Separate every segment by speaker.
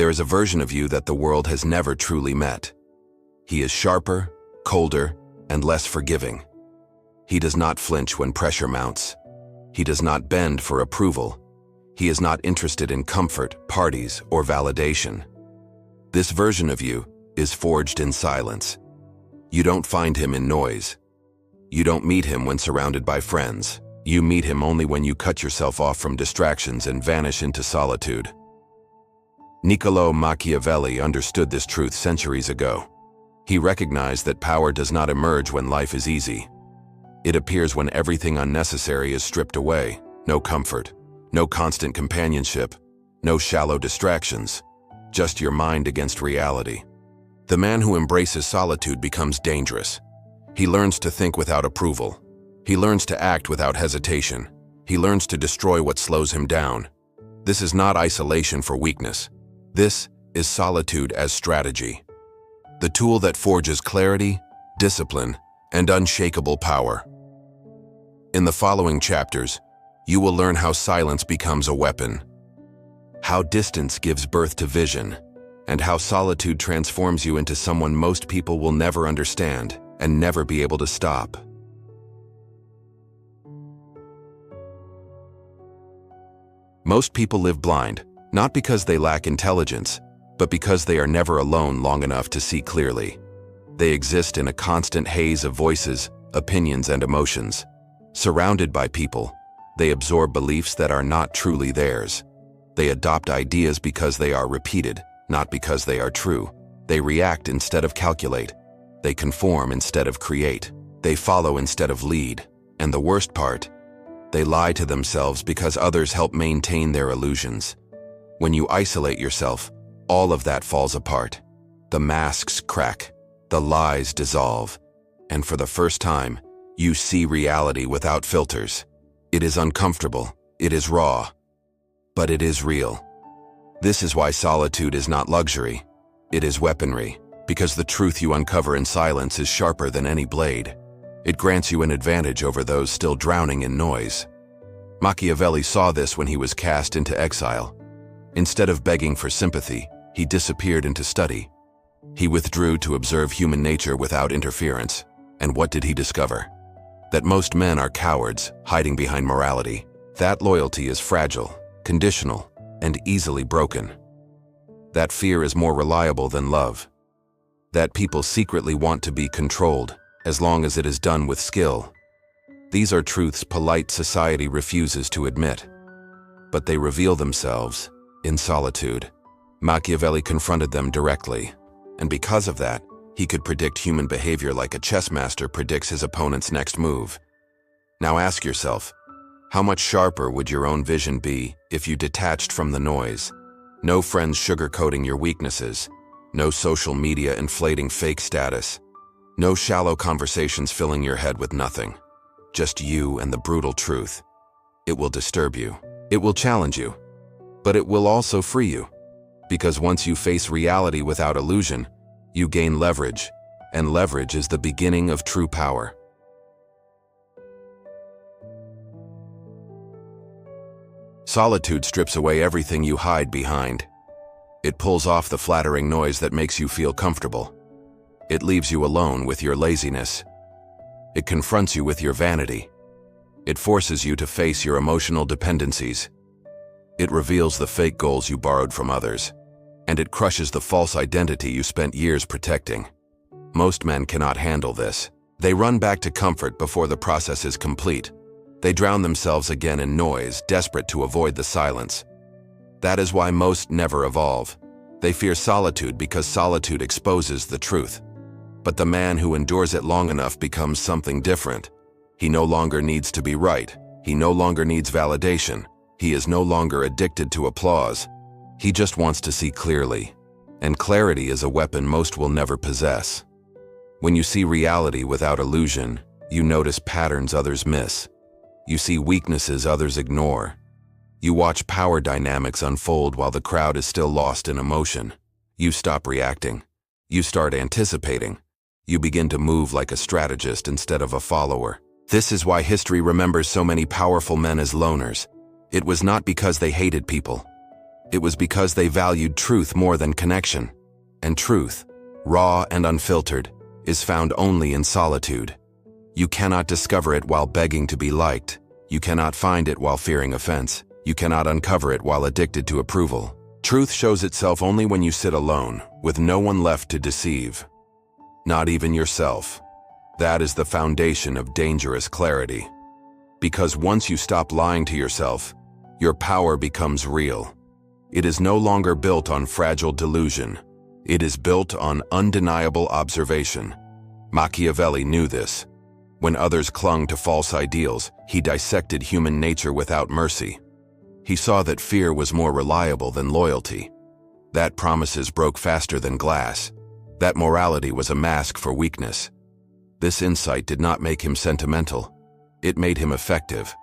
Speaker 1: There is a version of you that the world has never truly met. He is sharper, colder, and less forgiving. He does not flinch when pressure mounts. He does not bend for approval. He is not interested in comfort, parties, or validation. This version of you is forged in silence. You don't find him in noise. You don't meet him when surrounded by friends. You meet him only when you cut yourself off from distractions and vanish into solitude. Niccolò Machiavelli understood this truth centuries ago. He recognized that power does not emerge when life is easy. It appears when everything unnecessary is stripped away. No comfort, no constant companionship, no shallow distractions, just your mind against reality. The man who embraces solitude becomes dangerous. He learns to think without approval. He learns to act without hesitation. He learns to destroy what slows him down. This is not isolation for weakness. This is solitude as strategy. The tool that forges clarity, discipline, and unshakable power. In the following chapters, you will learn how silence becomes a weapon, how distance gives birth to vision, and how solitude transforms you into someone most people will never understand and never be able to stop. Most people live blind, not because they lack intelligence, but because they are never alone long enough to see clearly. They exist in a constant haze of voices, opinions, and emotions. Surrounded by people, they absorb beliefs that are not truly theirs. They adopt ideas because they are repeated, not because they are true. They react instead of calculate. They conform instead of create. They follow instead of lead. And the worst part, they lie to themselves because others help maintain their illusions. When you isolate yourself, all of that falls apart. The masks crack, the lies dissolve, and for the first time, you see reality without filters. It is uncomfortable, it is raw, but it is real. This is why solitude is not luxury, it is weaponry, because the truth you uncover in silence is sharper than any blade. It grants you an advantage over those still drowning in noise. Machiavelli saw this when he was cast into exile. Instead of begging for sympathy, he disappeared into study. He withdrew to observe human nature without interference. And what did he discover? That most men are cowards, hiding behind morality. That loyalty is fragile, conditional, and easily broken. That fear is more reliable than love. That people secretly want to be controlled, as long as it is done with skill. These are truths polite society refuses to admit. But they reveal themselves in solitude. Machiavelli confronted them directly, and because of that, he could predict human behavior like a chess master predicts his opponent's next move. Now ask yourself, how much sharper would your own vision be if you detached from the noise? No friends sugarcoating your weaknesses, no social media inflating fake status, no shallow conversations filling your head with nothing. Just you and the brutal truth. It will disturb you. It will challenge you. But it will also free you. Because once you face reality without illusion, you gain leverage, and leverage is the beginning of true power. Solitude strips away everything you hide behind. It pulls off the flattering noise that makes you feel comfortable. It leaves you alone with your laziness. It confronts you with your vanity. It forces you to face your emotional dependencies. It reveals the fake goals you borrowed from others. And it crushes the false identity you spent years protecting. Most men cannot handle this. They run back to comfort before the process is complete. They drown themselves again in noise, desperate to avoid the silence. That is why most never evolve. They fear solitude because solitude exposes the truth. But the man who endures it long enough becomes something different. He no longer needs to be right. He no longer needs validation. He is no longer addicted to applause. He just wants to see clearly. And clarity is a weapon most will never possess. When you see reality without illusion, you notice patterns others miss. You see weaknesses others ignore. You watch power dynamics unfold while the crowd is still lost in emotion. You stop reacting. You start anticipating. You begin to move like a strategist instead of a follower. This is why history remembers so many powerful men as loners. It was not because they hated people. It was because they valued truth more than connection. And truth, raw and unfiltered, is found only in solitude. You cannot discover it while begging to be liked. You cannot find it while fearing offense. You cannot uncover it while addicted to approval. Truth shows itself only when you sit alone, with no one left to deceive. Not even yourself. That is the foundation of dangerous clarity. Because once you stop lying to yourself, your power becomes real. It is no longer built on fragile delusion. It is built on undeniable observation. Machiavelli knew this. When others clung to false ideals, he dissected human nature without mercy. He saw that fear was more reliable than loyalty, that promises broke faster than glass, that morality was a mask for weakness. This insight did not make him sentimental. It made him effective.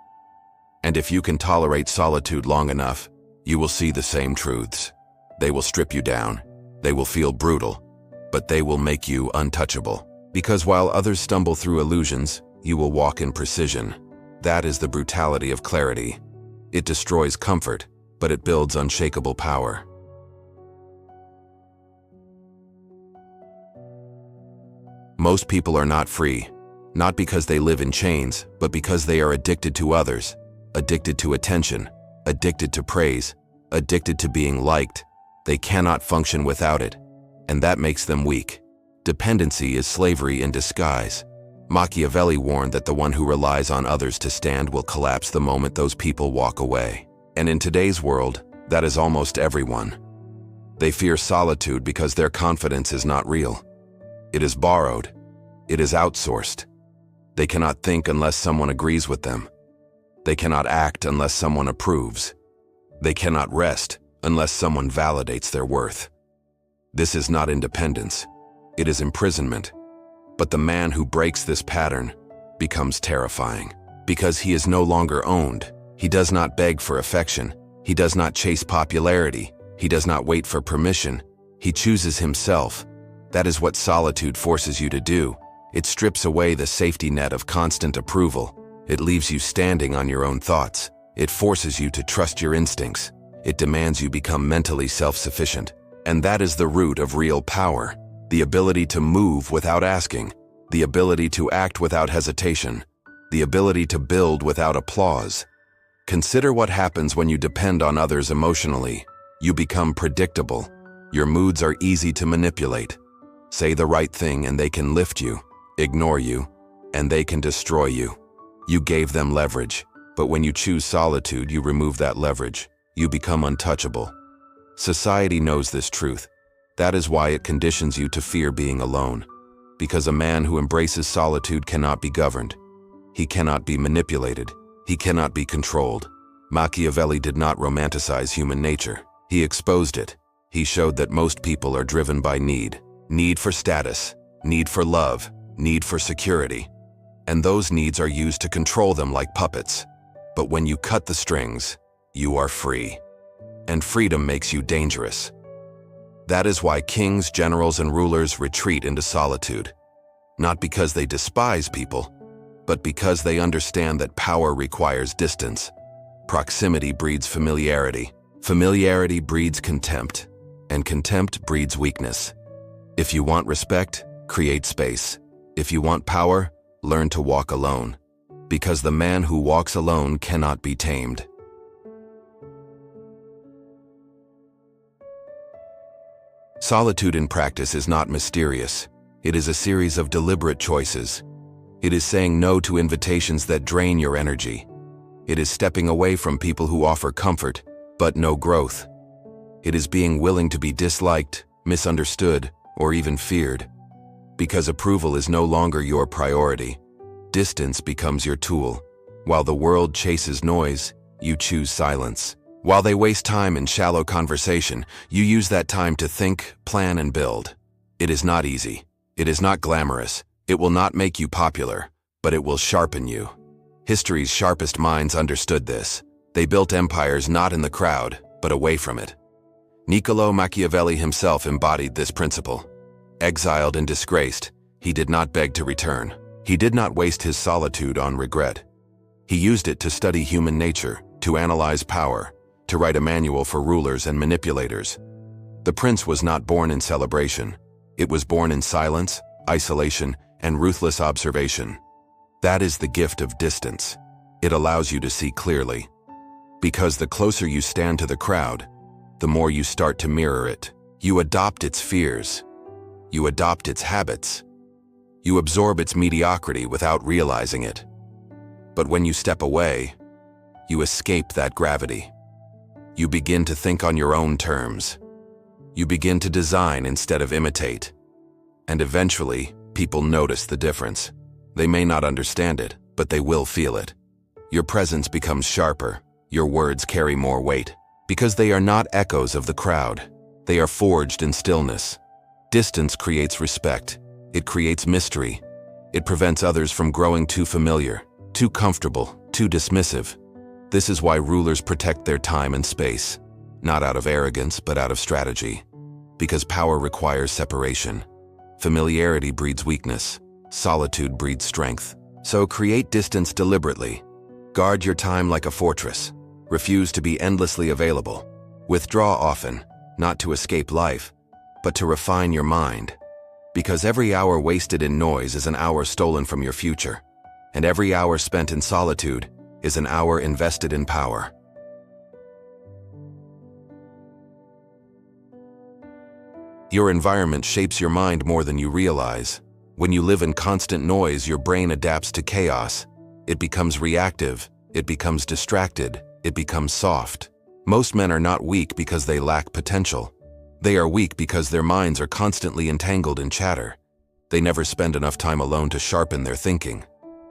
Speaker 1: And if you can tolerate solitude long enough, you will see the same truths. They will strip you down. They will feel brutal, but they will make you untouchable. Because while others stumble through illusions, you will walk in precision. That is the brutality of clarity. It destroys comfort, but it builds unshakable power. Most people are not free, not because they live in chains, but because they are addicted to others, addicted to attention, addicted to praise, addicted to being liked. They cannot function without it, and that makes them weak. Dependency is slavery in disguise. Machiavelli warned that the one who relies on others to stand will collapse the moment those people walk away. And in today's world, that is almost everyone. They fear solitude because their confidence is not real. It is borrowed. It is outsourced. They cannot think unless someone agrees with them. They cannot act unless someone approves. They cannot rest unless someone validates their worth. This is not independence. It is imprisonment. But the man who breaks this pattern becomes terrifying because he is no longer owned. He does not beg for affection. He does not chase popularity. He does not wait for permission. He chooses himself. That is what solitude forces you to do. It strips away the safety net of constant approval. It leaves you standing on your own thoughts. It forces you to trust your instincts. It demands you become mentally self-sufficient. And that is the root of real power. The ability to move without asking. The ability to act without hesitation. The ability to build without applause. Consider what happens when you depend on others emotionally. You become predictable. Your moods are easy to manipulate. Say the right thing and they can lift you. Ignore you, and they can destroy you. You gave them leverage, but when you choose solitude, you remove that leverage. You become untouchable. Society knows this truth. That is why it conditions you to fear being alone. Because a man who embraces solitude cannot be governed. He cannot be manipulated. He cannot be controlled. Machiavelli did not romanticize human nature. He exposed it. He showed that most people are driven by need. Need for status, need for love, need for security. And those needs are used to control them like puppets. But when you cut the strings, you are free. And freedom makes you dangerous. That is why kings, generals, and rulers retreat into solitude. Not because they despise people, but because they understand that power requires distance. Proximity breeds familiarity. Familiarity breeds contempt. And contempt breeds weakness. If you want respect, create space. If you want power, learn to walk alone. Because the man who walks alone cannot be tamed. Solitude in practice is not mysterious. It is a series of deliberate choices. It is saying no to invitations that drain your energy. It is stepping away from people who offer comfort, but no growth. It is being willing to be disliked, misunderstood, or even feared. Because approval is no longer your priority. Distance becomes your tool. While the world chases noise, you choose silence. While they waste time in shallow conversation, you use that time to think, plan, and build. It is not easy. It is not glamorous. It will not make you popular, but it will sharpen you. History's sharpest minds understood this. They built empires not in the crowd, but away from it. Niccolo Machiavelli himself embodied this principle. Exiled and disgraced, he did not beg to return. He did not waste his solitude on regret. He used it to study human nature, to analyze power, to write a manual for rulers and manipulators. The prince was not born in celebration. It was born in silence, isolation, and ruthless observation. That is the gift of distance. It allows you to see clearly. Because the closer you stand to the crowd, the more you start to mirror it. You adopt its fears. You adopt its habits. You absorb its mediocrity without realizing it. But when you step away, you escape that gravity. You begin to think on your own terms. You begin to design instead of imitate. And eventually, people notice the difference. They may not understand it, but they will feel it. Your presence becomes sharper. Your words carry more weight. Because they are not echoes of the crowd. They are forged in stillness. Distance creates respect. It creates mystery. It prevents others from growing too familiar, too comfortable, too dismissive. This is why rulers protect their time and space, not out of arrogance, but out of strategy. Because power requires separation. Familiarity breeds weakness. Solitude breeds strength. So create distance deliberately. Guard your time like a fortress. Refuse to be endlessly available. Withdraw often, not to escape life, but to refine your mind. Because every hour wasted in noise is an hour stolen from your future, and every hour spent in solitude is an hour invested in power. Your environment shapes your mind more than you realize. When you live in constant noise, your brain adapts to chaos. It becomes reactive, it becomes distracted, it becomes soft. Most men are not weak because they lack potential. They are weak because their minds are constantly entangled in chatter. They never spend enough time alone to sharpen their thinking.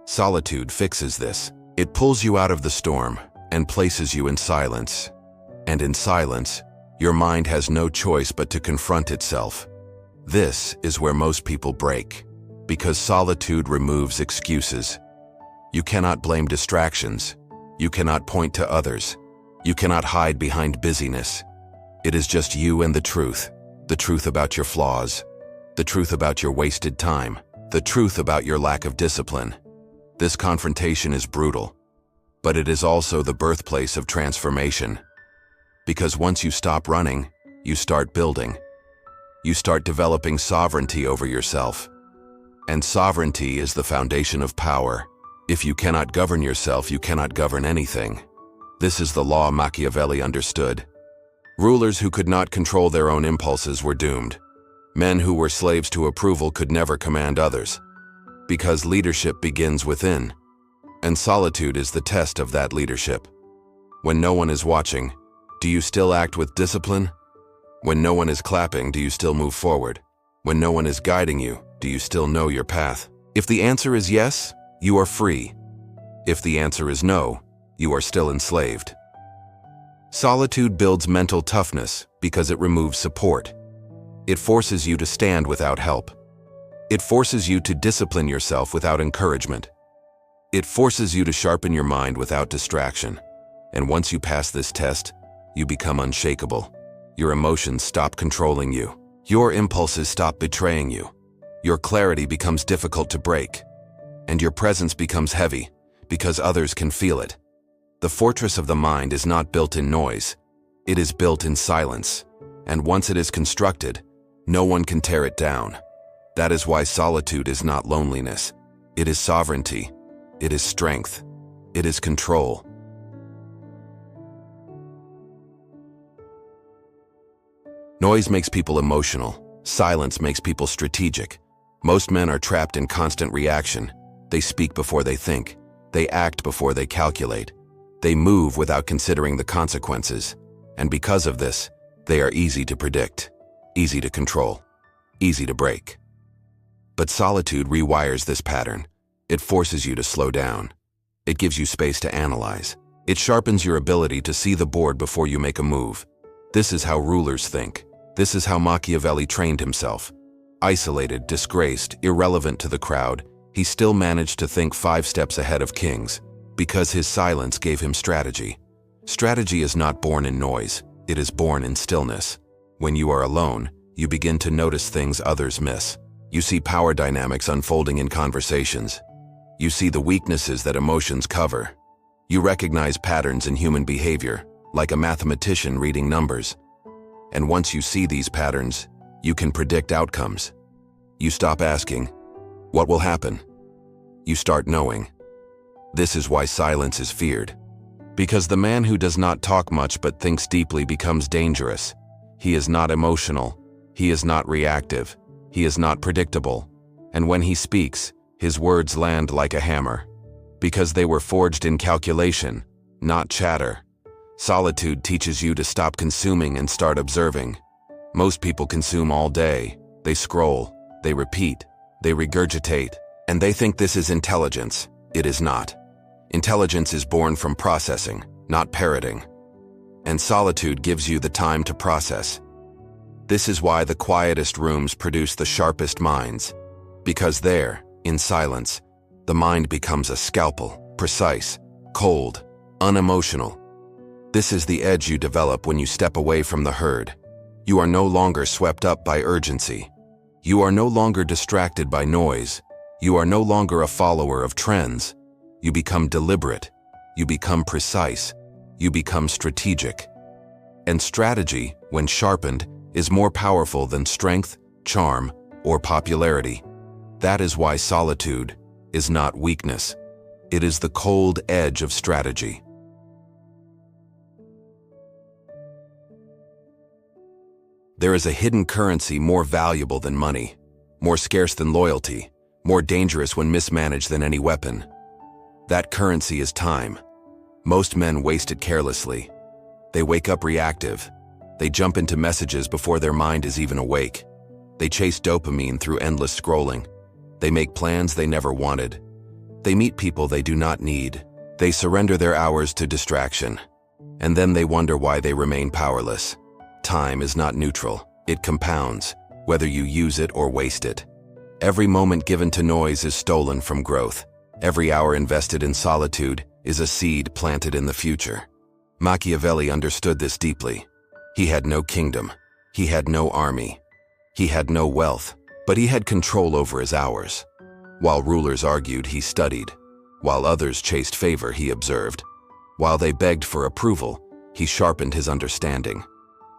Speaker 1: Solitude fixes this. It pulls you out of the storm and places you in silence. And in silence, your mind has no choice but to confront itself. This is where most people break, because solitude removes excuses. You cannot blame distractions. You cannot point to others. You cannot hide behind busyness. It is just you and the truth about your flaws, the truth about your wasted time, the truth about your lack of discipline. This confrontation is brutal, but it is also the birthplace of transformation. Because once you stop running, you start building. You start developing sovereignty over yourself. And sovereignty is the foundation of power. If you cannot govern yourself, you cannot govern anything. This is the law Machiavelli understood. Rulers who could not control their own impulses were doomed. Men who were slaves to approval could never command others. Because leadership begins within. And solitude is the test of that leadership. When no one is watching, do you still act with discipline? When no one is clapping, do you still move forward? When no one is guiding you, do you still know your path? If the answer is yes, you are free. If the answer is no, you are still enslaved. Solitude builds mental toughness because it removes support. It forces you to stand without help. It forces you to discipline yourself without encouragement. It forces you to sharpen your mind without distraction. And once you pass this test, you become unshakable. Your emotions stop controlling you. Your impulses stop betraying you. Your clarity becomes difficult to break. And your presence becomes heavy because others can feel it. The fortress of the mind is not built in noise. It is built in silence. And once it is constructed, no one can tear it down. That is why solitude is not loneliness. It is sovereignty. It is strength. It is control. Noise makes people emotional. Silence makes people strategic. Most men are trapped in constant reaction. They speak before they think. They act before they calculate. They move without considering the consequences. And because of this, they are easy to predict, easy to control, easy to break. But solitude rewires this pattern. It forces you to slow down. It gives you space to analyze. It sharpens your ability to see the board before you make a move. This is how rulers think. This is how Machiavelli trained himself. Isolated, disgraced, irrelevant to the crowd, he still managed to think 5 steps ahead of kings, because his silence gave him strategy. Strategy is not born in noise, it is born in stillness. When you are alone, you begin to notice things others miss. You see power dynamics unfolding in conversations. You see the weaknesses that emotions cover. You recognize patterns in human behavior, like a mathematician reading numbers. And once you see these patterns, you can predict outcomes. You stop asking, "What will happen?" You start knowing. This is why silence is feared. Because the man who does not talk much but thinks deeply becomes dangerous. He is not emotional. He is not reactive. He is not predictable. And when he speaks, his words land like a hammer. Because they were forged in calculation, not chatter. Solitude teaches you to stop consuming and start observing. Most people consume all day. They scroll, they repeat, they regurgitate, and they think this is intelligence. It is not. Intelligence is born from processing, not parroting. And solitude gives you the time to process. This is why the quietest rooms produce the sharpest minds. Because there, in silence, the mind becomes a scalpel, precise, cold, unemotional. This is the edge you develop when you step away from the herd. You are no longer swept up by urgency. You are no longer distracted by noise. You are no longer a follower of trends. You become deliberate. You become precise. You become strategic. And strategy, when sharpened, is more powerful than strength, charm, or popularity. That is why solitude is not weakness. It is the cold edge of strategy. There is a hidden currency more valuable than money, more scarce than loyalty, more dangerous when mismanaged than any weapon. That currency is time. Most men waste it carelessly. They wake up reactive. They jump into messages before their mind is even awake. They chase dopamine through endless scrolling. They make plans they never wanted. They meet people they do not need. They surrender their hours to distraction. And then they wonder why they remain powerless. Time is not neutral. It compounds, whether you use it or waste it. Every moment given to noise is stolen from growth. Every hour invested in solitude is a seed planted in the future. Machiavelli understood this deeply. He had no kingdom. He had no army. He had no wealth, but he had control over his hours. While rulers argued, he studied. While others chased favor, he observed. While they begged for approval, he sharpened his understanding.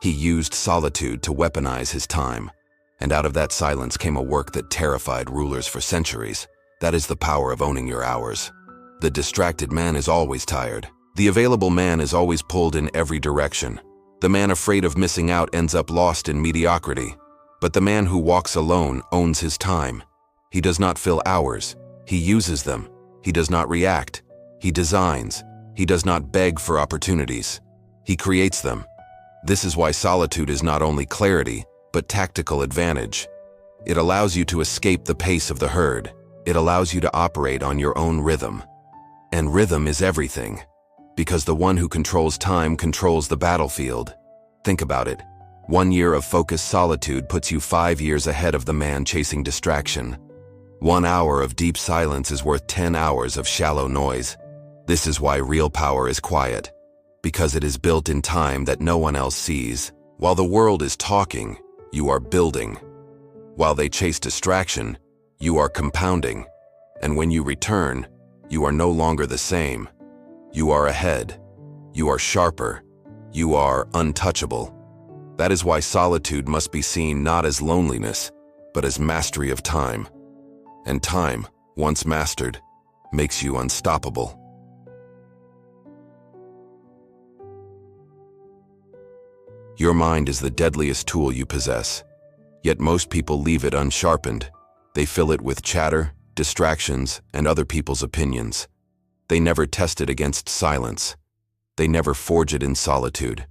Speaker 1: He used solitude to weaponize his time. And out of that silence came a work that terrified rulers for centuries. That is the power of owning your hours. The distracted man is always tired. The available man is always pulled in every direction. The man afraid of missing out ends up lost in mediocrity. But the man who walks alone owns his time. He does not fill hours. He uses them. He does not react. He designs. He does not beg for opportunities. He creates them. This is why solitude is not only clarity, but tactical advantage. It allows you to escape the pace of the herd. It allows you to operate on your own rhythm. And rhythm is everything. Because the one who controls time controls the battlefield. Think about it. 1 year of focused solitude puts you 5 years ahead of the man chasing distraction. 1 hour of deep silence is worth 10 hours of shallow noise. This is why real power is quiet. Because it is built in time that no one else sees. While the world is talking, you are building. While they chase distraction, you are compounding. And when you return, you are no longer the same. You are ahead. You are sharper. You are untouchable. That is why solitude must be seen not as loneliness, but as mastery of time. And time, once mastered, makes you unstoppable. Your mind is the deadliest tool you possess. Yet most people leave it unsharpened. They fill it with chatter, distractions, and other people's opinions. They never test it against silence. They never forge it in solitude.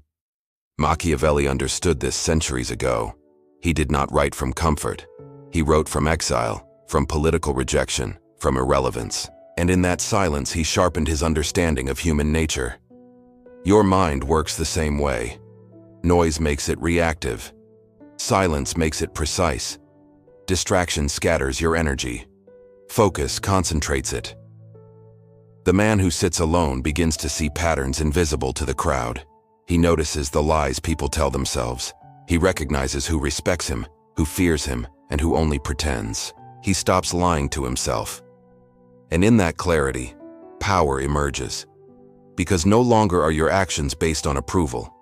Speaker 1: Machiavelli understood this centuries ago. He did not write from comfort. He wrote from exile, from political rejection, from irrelevance. And in that silence, he sharpened his understanding of human nature. Your mind works the same way. Noise makes it reactive. Silence makes it precise. Distraction scatters your energy. Focus concentrates it. The man who sits alone begins to see patterns invisible to the crowd. He notices the lies people tell themselves. He recognizes who respects him, who fears him, and who only pretends. He stops lying to himself. And in that clarity, power emerges. Because no longer are your actions based on approval.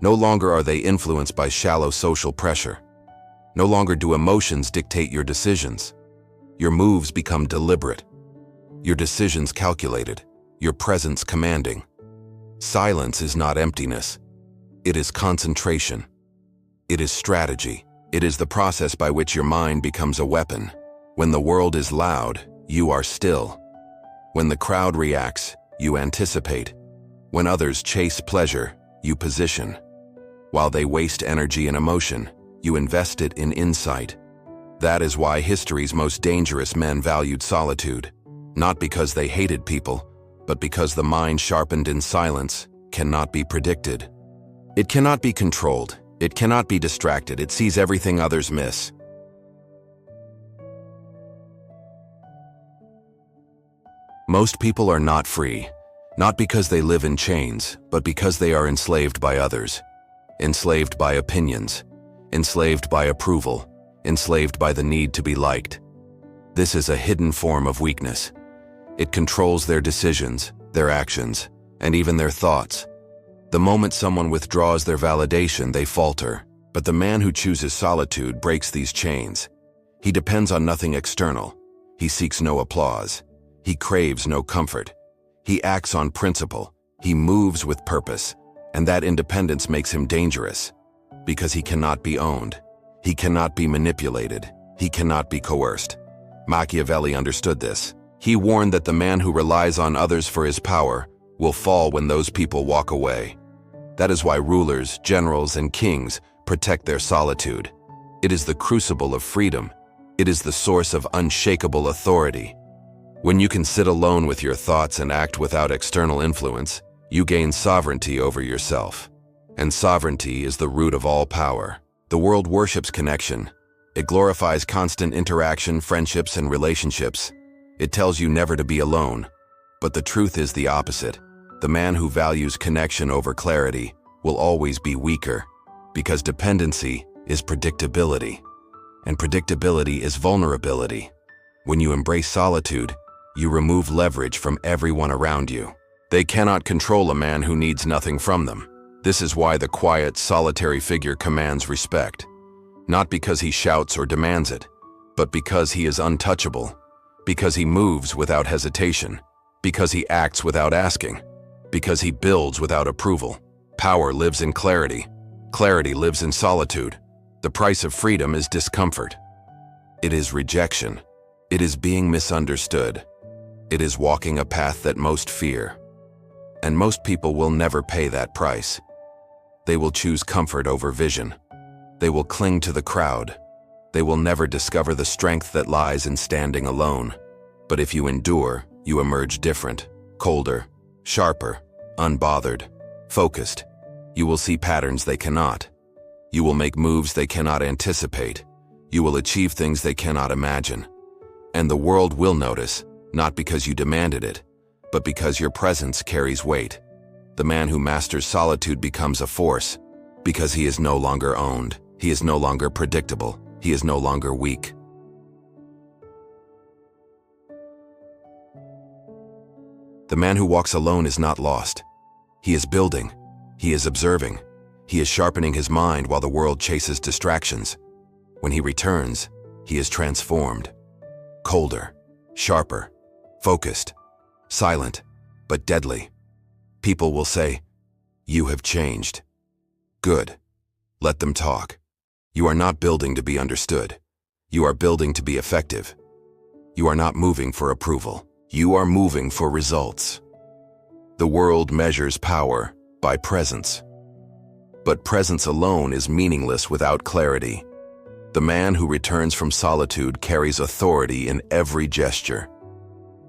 Speaker 1: No longer are they influenced by shallow social pressure. No longer do emotions dictate your decisions. Your moves become deliberate. Your decisions calculated. Your presence commanding. Silence is not emptiness. It is concentration. It is strategy. It is the process by which your mind becomes a weapon. When the world is loud, you are still. When the crowd reacts, you anticipate. When others chase pleasure, you position. While they waste energy and emotion, you invest it in insight. That is why history's most dangerous men valued solitude, not because they hated people, but because the mind sharpened in silence cannot be predicted. It cannot be controlled. It cannot be distracted. It sees everything others miss. Most people are not free, not because they live in chains, but because they are enslaved by others. Enslaved by opinions, enslaved by approval, enslaved by the need to be liked. This is a hidden form of weakness. It controls their decisions, their actions, and even their thoughts. The moment someone withdraws their validation, they falter. But the man who chooses solitude breaks these chains. He depends on nothing external. He seeks no applause. He craves no comfort. He acts on principle. He moves with purpose. And that independence makes him dangerous. Because he cannot be owned. He cannot be manipulated. He cannot be coerced. Machiavelli understood this. He warned that the man who relies on others for his power will fall when those people walk away. That is why rulers, generals, and kings protect their solitude. It is the crucible of freedom. It is the source of unshakable authority. When you can sit alone with your thoughts and act without external influence, you gain sovereignty over yourself. And sovereignty is the root of all power. The world worships connection. It glorifies constant interaction, friendships, and relationships. It tells you never to be alone. But the truth is the opposite. The man who values connection over clarity will always be weaker, because dependency is predictability, and predictability is vulnerability. When you embrace solitude, you remove leverage from everyone around you. They cannot control a man who needs nothing from them. This is why the quiet, solitary figure commands respect, not because he shouts or demands it, but because he is untouchable, because he moves without hesitation, because he acts without asking, because he builds without approval. Power lives in clarity. Clarity lives in solitude. The price of freedom is discomfort. It is rejection. It is being misunderstood. It is walking a path that most fear. And most people will never pay that price. They will choose comfort over vision. They will cling to the crowd. They will never discover the strength that lies in standing alone. But if you endure, you emerge different, colder, sharper, unbothered, focused. You will see patterns they cannot. You will make moves they cannot anticipate. You will achieve things they cannot imagine. And the world will notice, not because you demanded it, but because your presence carries weight. The man who masters solitude becomes a force, because he is no longer owned. He is no longer predictable. He is no longer weak. The man who walks alone is not lost. He is building. He is observing. He is sharpening his mind while the world chases distractions. When he returns, he is transformed. Colder, sharper, focused, silent, but deadly. People will say, "You have changed." Good. Let them talk. You are not building to be understood. You are building to be effective. You are not moving for approval. You are moving for results. The world measures power by presence. But presence alone is meaningless without clarity. The man who returns from solitude carries authority in every gesture.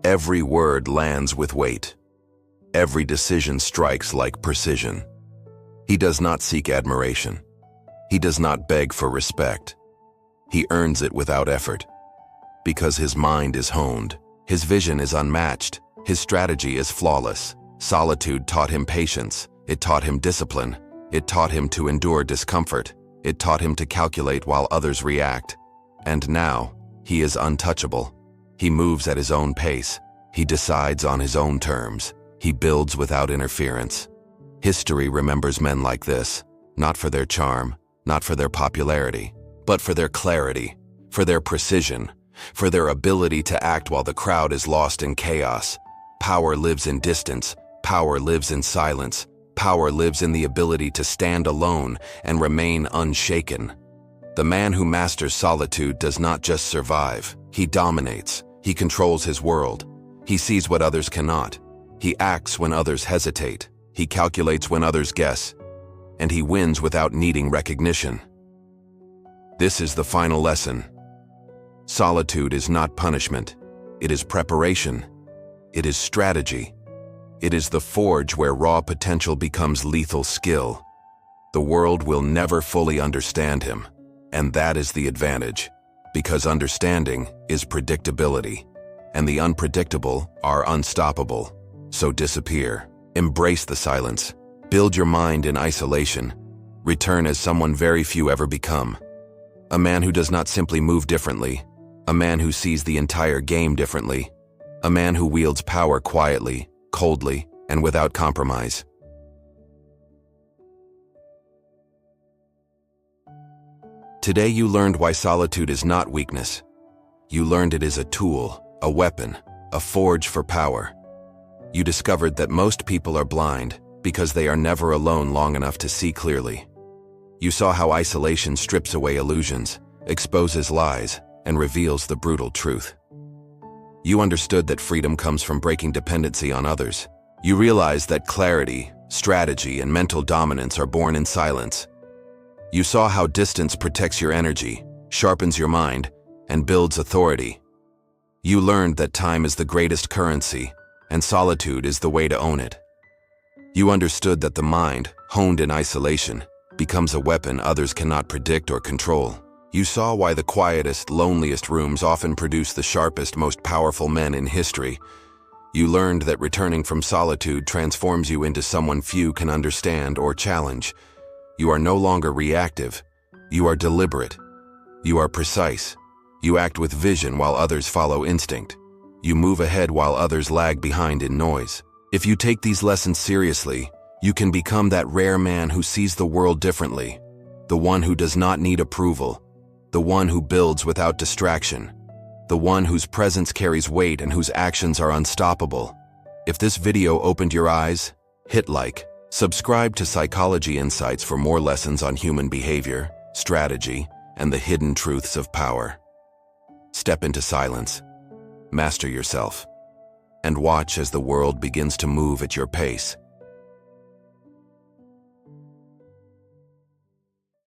Speaker 1: Every word lands with weight. Every decision strikes like precision. He does not seek admiration. He does not beg for respect. He earns it without effort. Because his mind is honed, his vision is unmatched, his strategy is flawless. Solitude taught him patience. It taught him discipline. It taught him to endure discomfort. It taught him to calculate while others react. And now, he is untouchable. He moves at his own pace. He decides on his own terms. He builds without interference. History remembers men like this, not for their charm, not for their popularity, but for their clarity, for their precision, for their ability to act while the crowd is lost in chaos. Power lives in distance, power lives in silence, power lives in the ability to stand alone and remain unshaken. The man who masters solitude does not just survive, he dominates. He controls his world. He sees what others cannot. He acts when others hesitate. He calculates when others guess. And he wins without needing recognition. This is the final lesson. Solitude is not punishment. It is preparation. It is strategy. It is the forge where raw potential becomes lethal skill. The world will never fully understand him. And that is the advantage. Because understanding is predictability. And the unpredictable are unstoppable. So disappear. Embrace the silence. Build your mind in isolation. Return as someone very few ever become. A man who does not simply move differently. A man who sees the entire game differently. A man who wields power quietly, coldly, and without compromise. Today you learned why solitude is not weakness. You learned it is a tool, a weapon, a forge for power. You discovered that most people are blind because they are never alone long enough to see clearly. You saw how isolation strips away illusions, exposes lies, and reveals the brutal truth. You understood that freedom comes from breaking dependency on others. You realized that clarity, strategy, and mental dominance are born in silence. You saw how distance protects your energy, sharpens your mind, and builds authority. You learned that time is the greatest currency, and solitude is the way to own it. You understood that the mind, honed in isolation, becomes a weapon others cannot predict or control. You saw why the quietest, loneliest rooms often produce the sharpest, most powerful men in history. You learned that returning from solitude transforms you into someone few can understand or challenge. You are no longer reactive. You are deliberate. You are precise. You act with vision while others follow instinct. You move ahead while others lag behind in noise. If you take these lessons seriously, you can become that rare man who sees the world differently, the one who does not need approval, the one who builds without distraction, the one whose presence carries weight and whose actions are unstoppable. If this video opened your eyes, hit like. Subscribe to Psychology Insights for more lessons on human behavior, strategy, and the hidden truths of power. Step into silence, master yourself, and watch as the world begins to move at your pace.